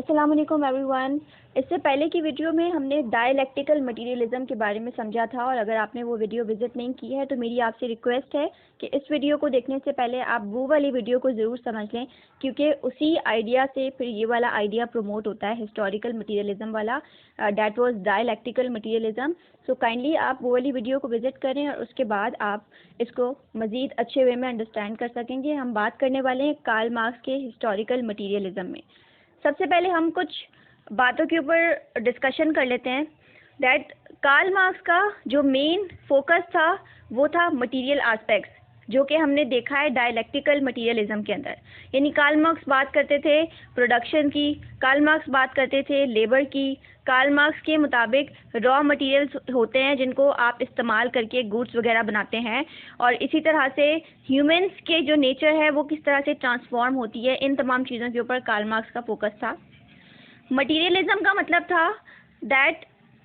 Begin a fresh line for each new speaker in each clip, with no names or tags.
अस्सलाम वालेकुम एवरीवन। इससे पहले की वीडियो में हमने डायलैक्टिकल मटेरियलिज्म के बारे में समझा था, और अगर आपने वो वीडियो विज़िट नहीं की है तो मेरी आपसे रिक्वेस्ट है कि इस वीडियो को देखने से पहले आप वो वाली वीडियो को ज़रूर समझ लें, क्योंकि उसी आइडिया से फिर ये वाला आइडिया प्रमोट होता है, हिस्टोरिकल मटेरियलिज्म वाला, that was dialectical materialism. So kindly आप वो वाली वीडियो को विज़िट करें और उसके बाद आप इसको मज़ीद अच्छे वे में अंडरस्टैंड कर सकेंगे। हम बात करने वाले हैं कार्ल मार्क्स के हिस्टोरिकल मटेरियलिज्म में। सबसे पहले हम कुछ बातों के ऊपर डिस्कशन कर लेते हैं। दैट कार्ल मार्क्स का जो मेन फोकस था वो था मटेरियल एस्पेक्ट्स, जो कि हमने देखा है डायलैक्टिकल मटेरियलिज्म के अंदर। यानी कार्ल मार्क्स बात करते थे प्रोडक्शन की, कार्ल मार्क्स बात करते थे लेबर की। कार्ल मार्क्स के मुताबिक रॉ मटेरियल्स होते हैं जिनको आप इस्तेमाल करके गुड्स वगैरह बनाते हैं, और इसी तरह से ह्यूमंस के जो नेचर है वो किस तरह से ट्रांसफॉर्म होती है, इन तमाम चीज़ों के ऊपर कार्ल मार्क्स का फोकस था। मटेरियलिज्म का मतलब था दैट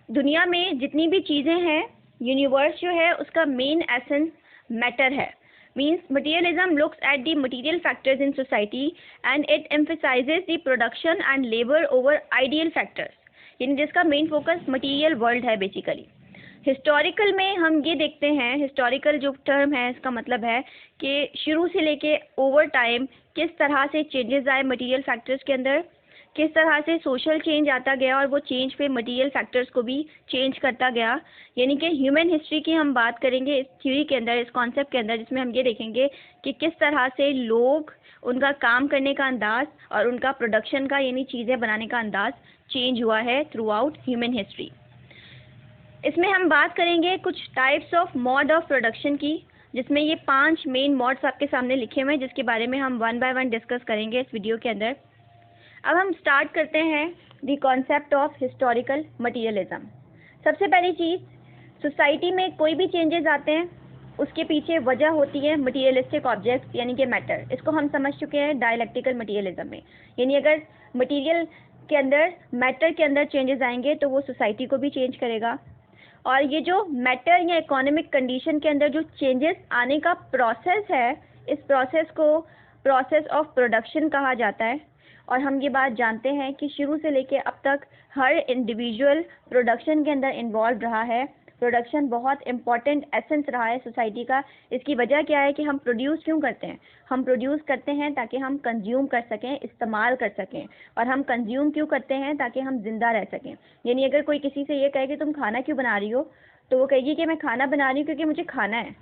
दुनिया में जितनी भी चीज़ें हैं, यूनिवर्स जो है उसका मेन एसेंस मैटर है। Means materialism looks at the material factors in society and it emphasises the production and labour over ideal factors, यानी जिसका मेन फोकस मटेरियल वर्ल्ड है बेसिकली। हिस्टोरिकल में हम ये देखते हैं, हिस्टोरिकल जो टर्म है इसका मतलब है कि शुरू से लेके ओवर टाइम किस तरह से चेंजेस आए मटेरियल फैक्टर्स के अंदर, किस तरह से सोशल चेंज आता गया और वो चेंज पे मटेरियल फैक्टर्स को भी चेंज करता गया। यानी कि ह्यूमन हिस्ट्री की हम बात करेंगे इस थ्योरी के अंदर, इस कॉन्सेप्ट के अंदर, जिसमें हम ये देखेंगे कि किस तरह से लोग, उनका काम करने का अंदाज और उनका प्रोडक्शन का यानी चीज़ें बनाने का अंदाज चेंज हुआ है थ्रू आउट ह्यूमन हिस्ट्री। इसमें हम बात करेंगे कुछ types of mod of production की, जिसमें ये 5 मेन मॉड्स आपके सामने लिखे हुए हैं, जिसके बारे में हम वन बाय वन डिस्कस करेंगे इस वीडियो के अंदर। अब हम स्टार्ट करते हैं the concept of historical materialism. सबसे पहली चीज़, सोसाइटी में कोई भी चेंजेस आते हैं उसके पीछे वजह होती है मटेरियलिस्टिक ऑब्जेक्ट्स यानी कि मैटर। इसको हम समझ चुके हैं डायलैक्टिकल मटेरियलिज्म में। यानी अगर मटेरियल के अंदर, मैटर के अंदर चेंजेस आएंगे तो वो सोसाइटी को भी चेंज करेगा। और ये जो मैटर या इकोनॉमिक कंडीशन के अंदर जो चेंजेस आने का प्रोसेस है, इस प्रोसेस को प्रोसेस ऑफ प्रोडक्शन कहा जाता है। और हम ये बात जानते हैं कि शुरू से लेके अब तक हर इंडिविजुअल प्रोडक्शन के अंदर इन्वॉल्व रहा है। प्रोडक्शन बहुत इंपॉर्टेंट एसेंस रहा है सोसाइटी का। इसकी वजह क्या है कि हम प्रोड्यूस क्यों करते हैं? हम प्रोड्यूस करते हैं ताकि हम कंज्यूम कर सकें, इस्तेमाल कर सकें। और हम कंज्यूम क्यों करते हैं? ताकि हम ज़िंदा रह सकें। यानी अगर कोई किसी से ये कहे कि तुम खाना क्यों बना रही हो, तो वो कहेगी कि मैं खाना बना रही हूँ क्योंकि मुझे खाना है।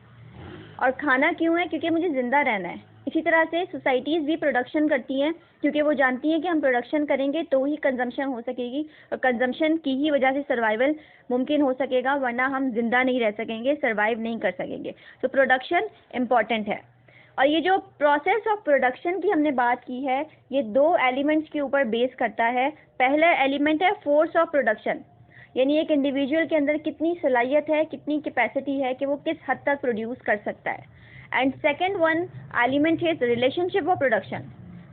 और खाना क्यों है? क्योंकि मुझे ज़िंदा रहना है। इसी तरह से सोसाइटीज़ भी प्रोडक्शन करती हैं, क्योंकि वो जानती हैं कि हम प्रोडक्शन करेंगे तो ही कंजम्पशन हो सकेगी, और कंजम्पशन की ही वजह से सर्वाइवल मुमकिन हो सकेगा, वरना हम ज़िंदा नहीं रह सकेंगे, सर्वाइव नहीं कर सकेंगे। तो प्रोडक्शन इम्पॉर्टेंट है। और ये जो प्रोसेस ऑफ प्रोडक्शन की हमने बात की है, ये 2 एलिमेंट्स के ऊपर बेस करता है। पहला एलिमेंट है फोर्स ऑफ प्रोडक्शन, यानी एक इंडिविजुअल के अंदर कितनी सलाहियत है, कितनी कैपेसिटी है कि वो किस हद तक प्रोड्यूस कर सकता है। एंड सेकेंड वन एलिमेंट है रिलेशनशिप ऑफ प्रोडक्शन।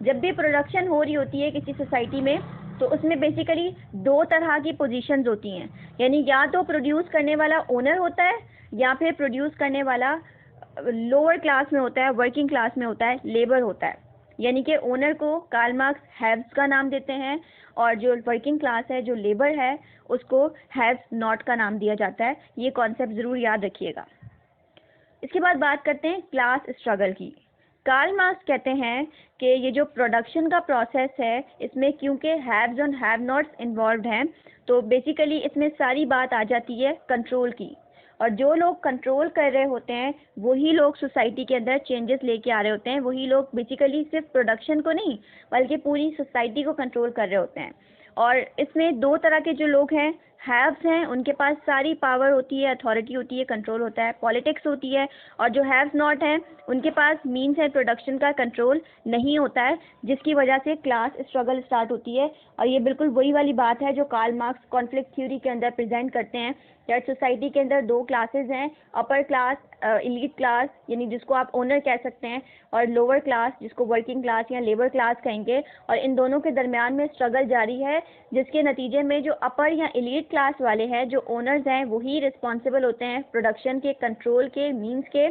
जब भी प्रोडक्शन हो रही होती है किसी सोसाइटी में, तो उसमें बेसिकली 2 तरह की पोजीशंस होती हैं। यानी या तो प्रोड्यूस करने वाला ओनर होता है, या फिर प्रोड्यूस करने वाला लोअर क्लास में होता है, वर्किंग क्लास में होता है, लेबर होता है। यानी कि ओनर को कार्ल मार्क्स हैव्स का नाम देते हैं, और जो वर्किंग क्लास है, जो लेबर है, उसको हैव्स नॉट का नाम दिया जाता है। ये कॉन्सेप्ट ज़रूर याद रखिएगा। इसके बाद बात करते हैं क्लास स्ट्रगल की। कार्ल मार्क्स कहते हैं कि ये जो प्रोडक्शन का प्रोसेस है, इसमें क्योंकि हैव्स और हैव नॉट्स इन्वॉल्व हैं, तो बेसिकली इसमें सारी बात आ जाती है कंट्रोल की। और जो लोग कंट्रोल कर रहे होते हैं वही लोग सोसाइटी के अंदर चेंजेस लेके आ रहे होते हैं। वही लोग बेसिकली सिर्फ प्रोडक्शन को नहीं, बल्कि पूरी सोसाइटी को कंट्रोल कर रहे होते हैं। और इसमें 2 तरह के जो लोग हैं, हैव्स हैं, उनके पास सारी पावर होती है, अथॉरिटी होती है, कंट्रोल होता है, पॉलिटिक्स होती है। और जो हैव्स नॉट हैं, उनके पास मीन्स है प्रोडक्शन का कंट्रोल नहीं होता है, जिसकी वजह से क्लास स्ट्रगल स्टार्ट होती है। और ये बिल्कुल वही वाली बात है जो कार्ल मार्क्स कॉन्फ्लिक्ट थ्योरी के अंदर प्रेजेंट करते हैं। दैट सोसाइटी के अंदर 2 क्लासेस हैं, अपर क्लास, एलीट क्लास, यानी जिसको आप ओनर कह सकते हैं, और लोअर क्लास, जिसको वर्किंग क्लास या लेबर क्लास कहेंगे। और इन दोनों के दरमियान में स्ट्रगल जारी है, जिसके नतीजे में जो अपर या एलीट क्लास वाले हैं, जो ओनर्स हैं, वही रिस्पॉन्सिबल होते हैं प्रोडक्शन के, कंट्रोल के, मीन्स के।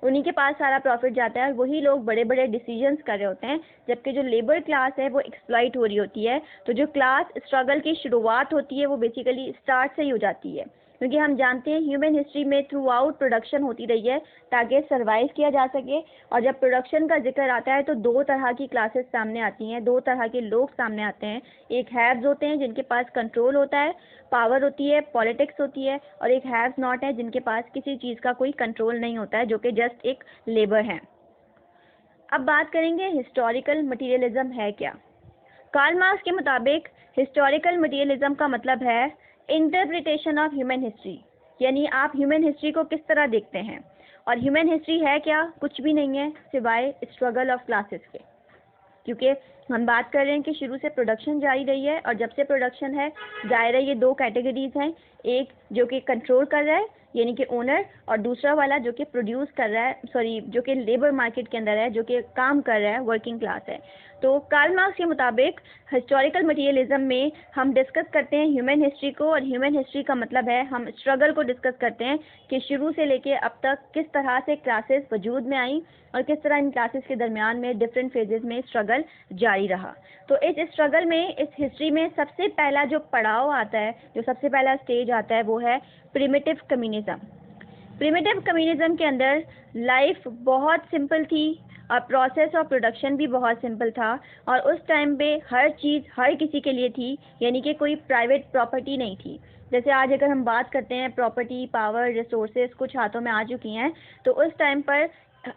उन्हीं के पास सारा प्रॉफिट जाता है और वही लोग बड़े बड़े डिसीजंस कर रहे होते हैं, जबकि जो लेबर क्लास है वो एक्सप्लॉइट हो रही होती है। तो जो क्लास स्ट्रगल की शुरुआत होती है वो बेसिकली स्टार्ट से ही हो जाती है, क्योंकि हम जानते हैं ह्यूमन हिस्ट्री में थ्रू आउट प्रोडक्शन होती रही है ताकि सर्वाइव किया जा सके। और जब प्रोडक्शन का जिक्र आता है तो दो तरह की क्लासेस सामने आती हैं, दो तरह के लोग सामने आते हैं। एक हैव्स होते हैं जिनके पास कंट्रोल होता है, पावर होती है, पॉलिटिक्स होती है, और एक हैव्स नॉट है जिनके पास किसी चीज़ का कोई कंट्रोल नहीं होता है, जो कि जस्ट एक लेबर है। अब बात करेंगे हिस्टोरिकल मटीरियलिज्म है क्या। कार्ल मार्क्स के मुताबिक हिस्टोरिकल मटीरियलिज्म का मतलब है इंटरप्रिटेशन ऑफ ह्यूमन हिस्ट्री, यानी आप ह्यूमन हिस्ट्री को किस तरह देखते हैं। और ह्यूमन हिस्ट्री है क्या, कुछ भी नहीं है सिवाय स्ट्रगल ऑफ क्लासेस के, क्योंकि हम बात कर रहे हैं कि शुरू से प्रोडक्शन जारी रही है, और जब से प्रोडक्शन है जाहिर है ये दो कैटेगरीज हैं, एक जो कि कंट्रोल कर रहा है यानी कि ओनर, और दूसरा वाला जो कि प्रोड्यूस कर रहा है, जो कि लेबर मार्केट के अंदर है, जो कि काम कर रहा है, वर्किंग क्लास है। तो कार्ल मार्क्स के मुताबिक हिस्टोरिकल मटीरियलिज्म में हम डिस्कस करते हैं ह्यूमन हिस्ट्री को, और ह्यूमन हिस्ट्री का मतलब है हम स्ट्रगल को डिस्कस करते हैं कि शुरू से लेके अब तक किस तरह से क्लासेस वजूद में आई और किस तरह इन क्लासेस के दरमियान में डिफरेंट फेजेस में स्ट्रगल जारी रहा। तो इस स्ट्रगल में, इस हिस्ट्री में सबसे पहला जो पड़ाव आता है, जो सबसे पहला स्टेज आता है, वो है प्रिमिटिव कम्युनिज्म। प्रिमिटिव कम्युनिज्म के अंदर लाइफ बहुत सिंपल थी और प्रोसेस ऑफ प्रोडक्शन भी बहुत सिंपल था, और उस टाइम पे हर चीज़ हर किसी के लिए थी, यानी कि कोई प्राइवेट प्रॉपर्टी नहीं थी। जैसे आज अगर हम बात करते हैं प्रॉपर्टी, पावर, रिसोर्सेज कुछ हाथों में आ चुकी हैं, तो उस टाइम पर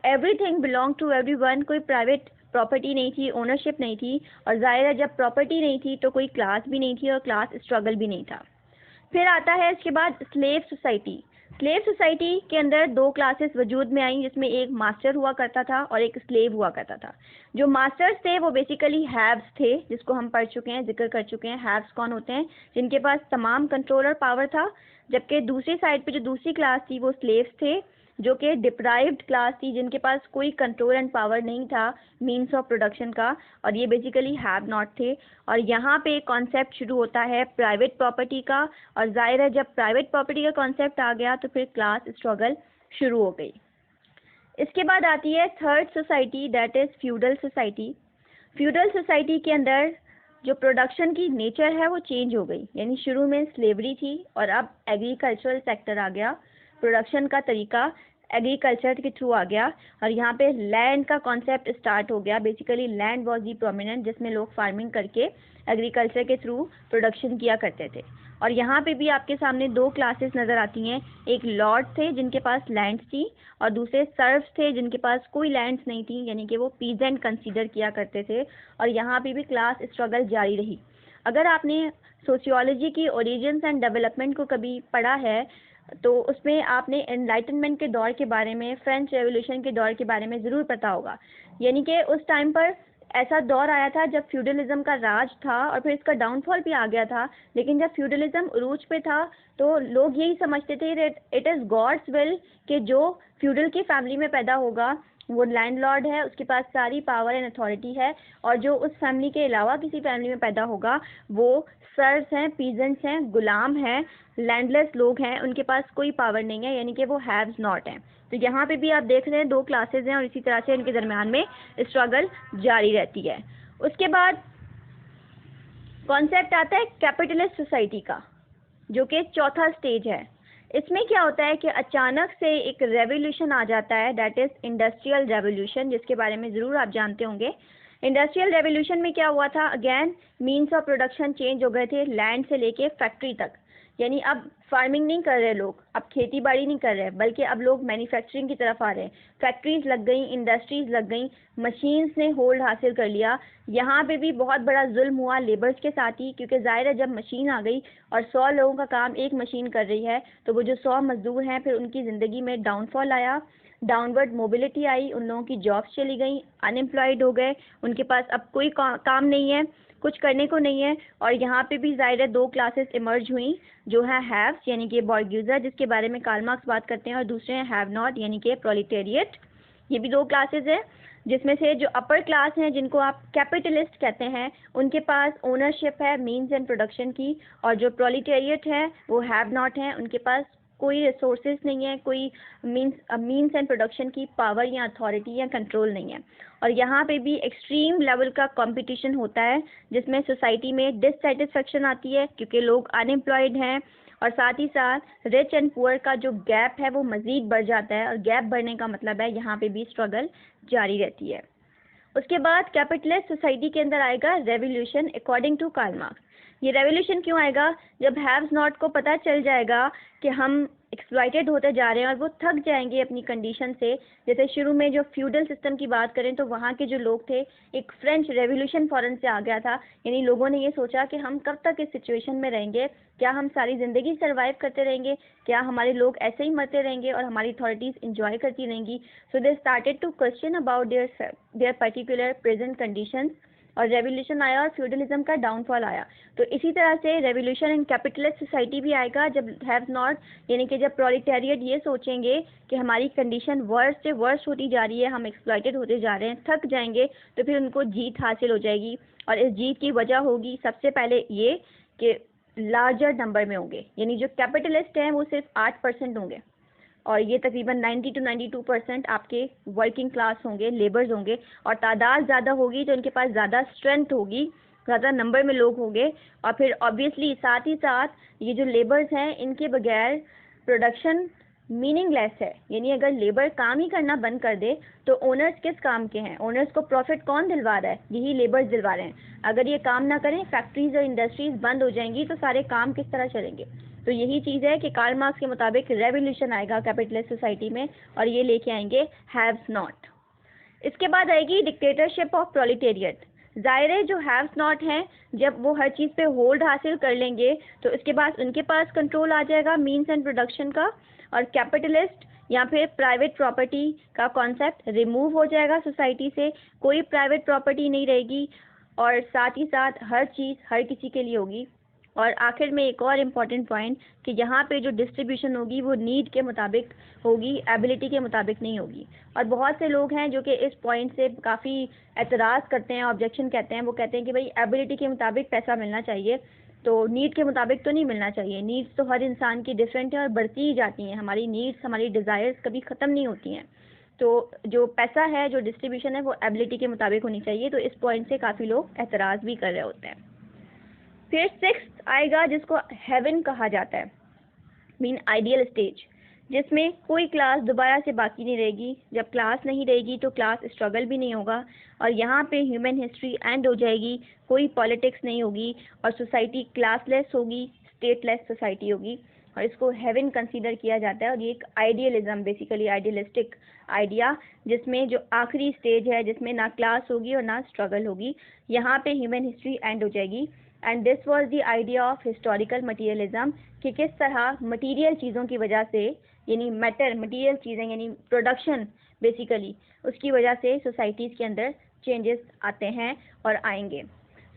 एवरीथिंग बिलोंग टू एवरीवन, कोई प्राइवेट प्रॉपर्टी नहीं थी, ओनरशिप नहीं थी, और जाहिर है जब प्रॉपर्टी नहीं थी तो कोई क्लास भी नहीं थी और क्लास स्ट्रगल भी नहीं था। फिर आता है इसके बाद स्लेव सोसाइटी। स्लेव सोसाइटी के अंदर दो क्लासेस वजूद में आई, जिसमें एक मास्टर हुआ करता था और एक स्लेव हुआ करता था। जो मास्टर्स थे वो बेसिकली हैव्स थे, जिसको हम पढ़ चुके हैं, जिक्र कर चुके हैं। हैव्स कौन होते हैं, जिनके पास तमाम कंट्रोल और पावर था, जबकि दूसरी साइड पे जो दूसरी क्लास थी वो स्लेव्स थे, जो कि डिप्राइव्ड क्लास थी, जिनके पास कोई कंट्रोल एंड पावर नहीं था मीन्स ऑफ प्रोडक्शन का, और ये बेसिकली हैव नॉट थे। और यहाँ पे कॉन्सेप्ट शुरू होता है प्राइवेट प्रॉपर्टी का, और जाहिर है जब प्राइवेट प्रॉपर्टी का कॉन्सेप्ट आ गया तो फिर क्लास स्ट्रगल शुरू हो गई। इसके बाद आती है third society, that is feudal society. Feudal society के अंदर जो प्रोडक्शन की नेचर है वो चेंज हो गई, यानी शुरू में स्लेवरी थी और अब एग्रीकल्चरल सेक्टर आ गया, प्रोडक्शन का तरीका एग्रीकल्चर के थ्रू आ गया, और यहाँ पे लैंड का कॉन्सेप्ट स्टार्ट हो गया। Basically land was the prominent, जिसमें लोग फार्मिंग करके एग्रीकल्चर के थ्रू प्रोडक्शन किया करते थे। और यहाँ पे भी आपके सामने दो क्लासेस नज़र आती हैं, एक लॉर्ड थे जिनके पास लैंड्स थी, और दूसरे सर्व्स थे जिनके पास कोई लैंड्स नहीं थी, यानी कि वो पीजेंट कंसीडर किया करते थे। और यहाँ पे भी क्लास स्ट्रगल जारी रही। अगर आपने सोशियोलॉजी की ओरिजिन्स एंड डेवलपमेंट को कभी पढ़ा है तो उसमें आपने एनलाइटनमेंट के दौर के बारे में, फ्रेंच रेवोल्यूशन के दौर के बारे में ज़रूर पता होगा। यानी कि उस टाइम पर ऐसा दौर आया था जब फ्यूडलिज्म का राज था और फिर इसका डाउनफॉल भी आ गया था। लेकिन जब फ्यूडलिज्म उरूज पे था तो लोग यही समझते थे इट इज़ गॉड्स विल कि जो फ्यूडल की फैमिली में पैदा होगा वो लैंडलॉर्ड है, उसके पास सारी पावर एंड अथॉरिटी है, और जो उस फैमिली के अलावा किसी फैमिली में पैदा होगा वो सर्व्स हैं, पीजेंट्स हैं, गुलाम हैं, लैंडलेस लोग हैं, उनके पास कोई पावर नहीं है, यानी कि वो हैव्स नॉट हैं। तो यहाँ पे भी आप देख रहे हैं दो क्लासेस हैं और इसी तरह से इनके दरमियान में स्ट्रगल जारी रहती है। उसके बाद कॉन्सेप्ट आता है कैपिटलिस्ट सोसाइटी का, जो कि चौथा स्टेज है। इसमें क्या होता है कि अचानक से एक रेवोल्यूशन आ जाता है, दैट इज़ इंडस्ट्रियल रेवोल्यूशन, जिसके बारे में ज़रूर आप जानते होंगे। इंडस्ट्रियल रेवोल्यूशन में क्या हुआ था, again means of production change हो गए थे, लैंड से लेके फैक्ट्री तक। यानी अब फार्मिंग नहीं कर रहे लोग, अब खेती बाड़ी नहीं कर रहे, बल्कि अब लोग मैन्युफैक्चरिंग की तरफ आ रहे हैं। फैक्ट्रीज लग गई, इंडस्ट्रीज लग गई, मशीन्स ने होल्ड हासिल कर लिया। यहाँ पे भी बहुत बड़ा जुल्म हुआ लेबर्स के साथ ही, क्योंकि ज़ाहिर है जब मशीन आ गई और 100 लोगों का काम एक मशीन कर रही है तो वो जो 100 मजदूर हैं फिर उनकी ज़िंदगी में डाउनफॉल आया, डाउनवर्ड मोबिलिटी आई, उन लोगों की जॉब्स चली गई, अनएम्प्लॉयड हो गए, उनके पास अब कोई काम नहीं है, कुछ करने को नहीं है। और यहाँ पे भी ज़ाहिर है दो क्लासेस इमर्ज हुई, जो है हैव्स यानी कि बॉर्ग्यूज़र, जिसके बारे में कार्ल मार्क्स बात करते हैं, और दूसरे हैं हैव नॉट यानी कि प्रोलिटेरिएट। ये भी दो क्लासेस हैं, जिसमें से जो अपर क्लास हैं जिनको आप कैपिटलिस्ट कहते हैं उनके पास ओनरशिप है मीन्स एंड प्रोडक्शन की, और जो प्रोलिटेरिएट है वो हैव नॉट हैं, उनके पास कोई रिसोर्सेज नहीं है, कोई मीन्स एंड प्रोडक्शन की पावर या अथॉरिटी या कंट्रोल नहीं है। और यहाँ पे भी एक्सट्रीम लेवल का कंपटीशन होता है, जिसमें सोसाइटी में डिससेटिस्फेक्शन आती है क्योंकि लोग अनएम्प्लॉयड हैं, और साथ ही साथ रिच एंड पुअर का जो गैप है वो मज़ीद बढ़ जाता है, और गैप बढ़ने का मतलब है यहाँ पे भी स्ट्रगल जारी रहती है। उसके बाद कैपिटलिस्ट सोसाइटी के अंदर आएगा revolution according to Karl Marx. ये रेवोल्यूशन क्यों आएगा? जब हैव्स नॉट को पता चल जाएगा कि हम एक्सप्लॉइटेड होते जा रहे हैं और वो थक जाएंगे अपनी कंडीशन से। जैसे शुरू में जो फ्यूडल सिस्टम की बात करें तो वहाँ के जो लोग थे, एक फ्रेंच रेवोल्यूशन फ़ौरन से आ गया था, यानी लोगों ने ये सोचा कि हम कब तक इस सिचुएशन में रहेंगे, क्या हम सारी ज़िंदगी सर्वाइव करते रहेंगे, क्या हमारे लोग ऐसे ही मरते रहेंगे और हमारी अथॉरिटीज़ इंजॉय करती रहेंगी। So they started to question about their particular present conditions, और रेवोल्यूशन आया और फ्यूडलिज्म का डाउनफॉल आया। तो इसी तरह से रेवोल्यूशन इन कैपिटलिस्ट सोसाइटी भी आएगा, जब हैव नॉट यानी कि जब प्रोलेटारिएट ये सोचेंगे कि हमारी कंडीशन वर्स्ट से वर्स्ट होती जा रही है, हम एक्सप्लॉइटेड होते जा रहे हैं, थक जाएंगे, तो फिर उनको जीत हासिल हो जाएगी। और इस जीत की वजह होगी सबसे पहले ये कि लार्जर नंबर में होंगे, यानी जो कैपिटलिस्ट हैं वो सिर्फ 8% होंगे, और ये तकरीबन 90 to 92% आपके वर्किंग क्लास होंगे, लेबर्स होंगे। और तादाद ज़्यादा होगी तो उनके पास ज़्यादा स्ट्रेंथ होगी, ज़्यादा नंबर में लोग होंगे। और फिर ऑब्वियसली साथ ही साथ ये जो लेबर्स हैं, इनके बगैर प्रोडक्शन मीनिंगलेस है, यानी अगर लेबर काम ही करना बंद कर दे तो ओनर्स किस काम के हैं? ओनर्स को प्रॉफिट कौन दिलवा रहा है? यही लेबर्स दिलवा रहे हैं। अगर ये काम ना करें, फैक्ट्रीज और इंडस्ट्रीज बंद हो जाएंगी, तो सारे काम किस तरह चलेंगे? तो यही चीज़ है कि कार्ल मार्क्स के मुताबिक रेवोल्यूशन आएगा कैपिटलिस्ट सोसाइटी में, और ये लेके आएंगे हैव्स नॉट। इसके बाद आएगी डिक्टेटरशिप ऑफ प्रोलेटेरिएट। ज़ाहिर है जो हैव्स नॉट हैं, जब वो हर चीज़ पे होल्ड हासिल कर लेंगे तो इसके बाद उनके पास कंट्रोल आ जाएगा मीन्स एंड प्रोडक्शन का, और कैपिटलिस्ट या फिर प्राइवेट प्रॉपर्टी का कॉन्सेप्ट रिमूव हो जाएगा सोसाइटी से, कोई प्राइवेट प्रॉपर्टी नहीं रहेगी, और साथ ही साथ हर चीज़ हर किसी के लिए होगी। और आखिर में एक और इम्पॉर्टेंट पॉइंट कि यहाँ पे जो डिस्ट्रीब्यूशन होगी वो नीड के मुताबिक होगी, एबिलिटी के मुताबिक नहीं होगी। और बहुत से लोग हैं जो कि इस पॉइंट से काफ़ी एतराज़ करते हैं, ऑब्जेक्शन कहते हैं। वो कहते हैं कि भाई एबिलिटी के मुताबिक पैसा मिलना चाहिए, तो नीड के मुताबिक तो नहीं मिलना चाहिए। नीड्स तो हर इंसान की डिफरेंट है और बढ़ती ही जाती हैं। हमारी नीड्स, हमारी डिज़ायर्स कभी ख़त्म नहीं होती हैं। तो जो पैसा है, जो डिस्ट्रीब्यूशन है, वो एबिलिटी के मुताबिक होनी चाहिए। तो इस पॉइंट से काफ़ी लोग एतराज़ भी कर रहे होते हैं। फिर सिक्स्थ आएगा जिसको हेवन कहा जाता है, मीन आइडियल स्टेज, जिसमें कोई क्लास दोबारा से बाकी नहीं रहेगी। जब क्लास नहीं रहेगी तो क्लास स्ट्रगल भी नहीं होगा, और यहाँ पे ह्यूमन हिस्ट्री एंड हो जाएगी, कोई पॉलिटिक्स नहीं होगी, और सोसाइटी क्लासलेस होगी, स्टेटलेस सोसाइटी होगी, और इसको हेवन कंसीडर किया जाता है। और ये एक आइडियलिज्म, बेसिकली आइडियलिस्टिक आइडिया, जिसमें जो आखिरी स्टेज है, जिसमें ना क्लास होगी और ना स्ट्रगल होगी, यहाँ पे ह्यूमन हिस्ट्री एंड हो जाएगी। And this was the idea of historical materialism, कि किस तरह मटीरियल चीज़ों की वजह से, यानी मैटर, मटीरियल चीज़ें यानी प्रोडक्शन बेसिकली, उसकी वजह से सोसाइटीज़ के अंदर चेंजेस आते हैं और आएंगे।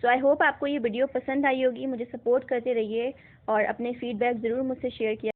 सो आई होप आपको ये वीडियो पसंद आई होगी। मुझे सपोर्ट करते रहिए और अपने फीडबैक ज़रूर मुझसे शेयर किया।